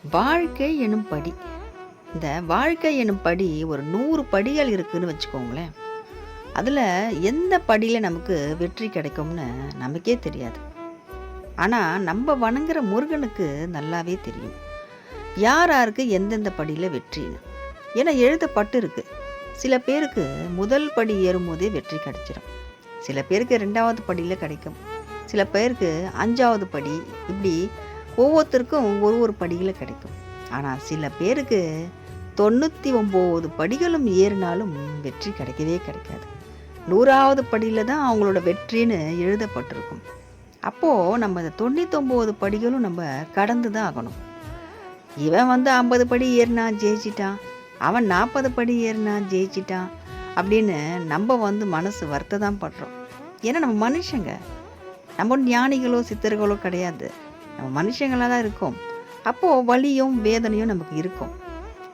வாழ்க்கை எனும் படி. இந்த வாழ்க்கை எனும் படி ஒரு 100 படிகள் இருக்குன்னு வச்சுக்கோங்களேன். அதில் எந்த படியில் நமக்கு வெற்றி கிடைக்கும்னு நமக்கே தெரியாது. ஆனால் நம்ம வணங்குற முருகனுக்கு நல்லாவே தெரியும். யார் யாருக்கு எந்தெந்த படியில் வெற்றின்னு. ஏன்னா எழுதப்பட்டு இருக்கு. சில பேருக்கு முதல் படி ஏறும்போதே வெற்றி கிடைச்சிடும். சில பேருக்கு 2வது படியில் கிடைக்கும். சில பேருக்கு 5வது படி, இப்படி ஒவ்வொருத்தருக்கும் ஒரு படியில் கிடைக்கும். ஆனால் சில பேருக்கு 99 படிகளும் ஏறினாலும் வெற்றி கிடைக்கவே கிடைக்காது. 100வது படியில் தான் அவங்களோட வெற்றின்னு எழுதப்பட்டிருக்கும். அப்போது நம்ம இந்த 99 படிகளும் நம்ம கடந்து தான் ஆகணும். இவன் 50 படி ஏறினான் ஜெயிச்சிட்டான், அவன் 40 படி ஏறினான் ஜெயிச்சிட்டான் அப்படின்னு நம்ம மனசு வருத்த தான் படுறோம். ஏன்னா நம்ம மனுஷங்க, நம்ம ஞானிகளோ சித்தர்களோ கிடையாது. நம்ம மனுஷங்களாக தான் இருக்கோம். அப்போது வலியும் வேதனையும் நமக்கு இருக்கும்.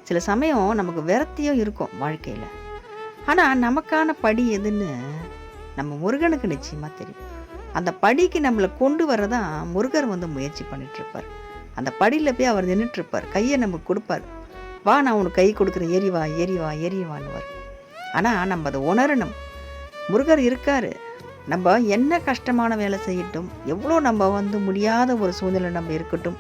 சில சமயம் நமக்கு விரக்தியும் இருக்கும் வாழ்க்கையில். ஆனால் நமக்கான படி எதுன்னு நம்ம முருகனுக்கு நிச்சயமாக தெரியும். அந்த படிக்கு நம்மளை கொண்டு வரதான் முருகர் முயற்சி பண்ணிகிட்ருப்பார். அந்த படியில் போய் அவர் நின்றுட்டுருப்பார், கையை நமக்கு கொடுப்பார். வா, நான் உனக்கு கை கொடுக்குறேன், ஏறி வா ஏறி வா ஏறி வான்னுவார். ஆனால் நம்ம அதை உணரணும். முருகர் இருக்கார். நம்ம என்ன கஷ்டமான வேலை செய்யட்டும், எவ்வளோ நம்ம முடியாத ஒரு சூழ்நிலை நம்ம இருக்கட்டும்,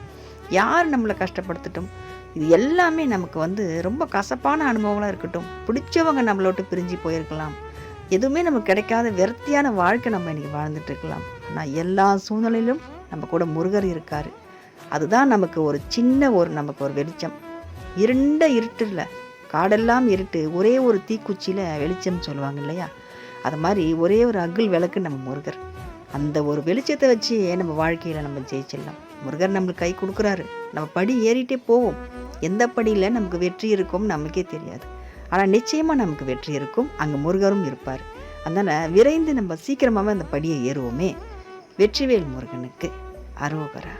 யார் நம்மளை கஷ்டப்படுத்தட்டும், இது எல்லாமே நமக்கு ரொம்ப கசப்பான அனுபவங்களாக இருக்கட்டும், பிடிச்சவங்க நம்மளை விட்டு பிரிஞ்சு போயிருக்கலாம், எதுவுமே நமக்கு கிடைக்காத விரக்தியான வாழ்க்கை நம்ம இன்றைக்கி வாழ்ந்துட்டு இருக்கலாம். ஆனால் எல்லா சூழ்நிலையிலும் நம்ம கூட முருகர் இருக்கார். அதுதான் நமக்கு ஒரு சின்ன நமக்கு ஒரு வெளிச்சம். இருண்ட இருட்டில், காடெல்லாம் இருட்டு, ஒரே ஒரு தீக்குச்சியில் வெளிச்சம் சொல்லுவாங்க இல்லையா? அது மாதிரி ஒரே ஒரு அகல் விளக்கு நம்ம முருகர். அந்த ஒரு வெளிச்சத்தை வச்சு நம்ம வாழ்க்கையில் நம்ம ஜெயிச்சிடலாம். முருகர் நம்மளுக்கு கை கொடுக்குறாரு. நம்ம படி ஏறிட்டே போவோம். எந்த படியில் நமக்கு வெற்றி இருக்கும் நமக்கே தெரியாது. ஆனால் நிச்சயமாக நமக்கு வெற்றி இருக்கும். அங்கே முருகரும் இருப்பார். அதனால் விரைந்து நம்ம சீக்கிரமாகவே அந்த படியை ஏறுவோமே. வெற்றிவேல் முருகனுக்கு அரோகரா.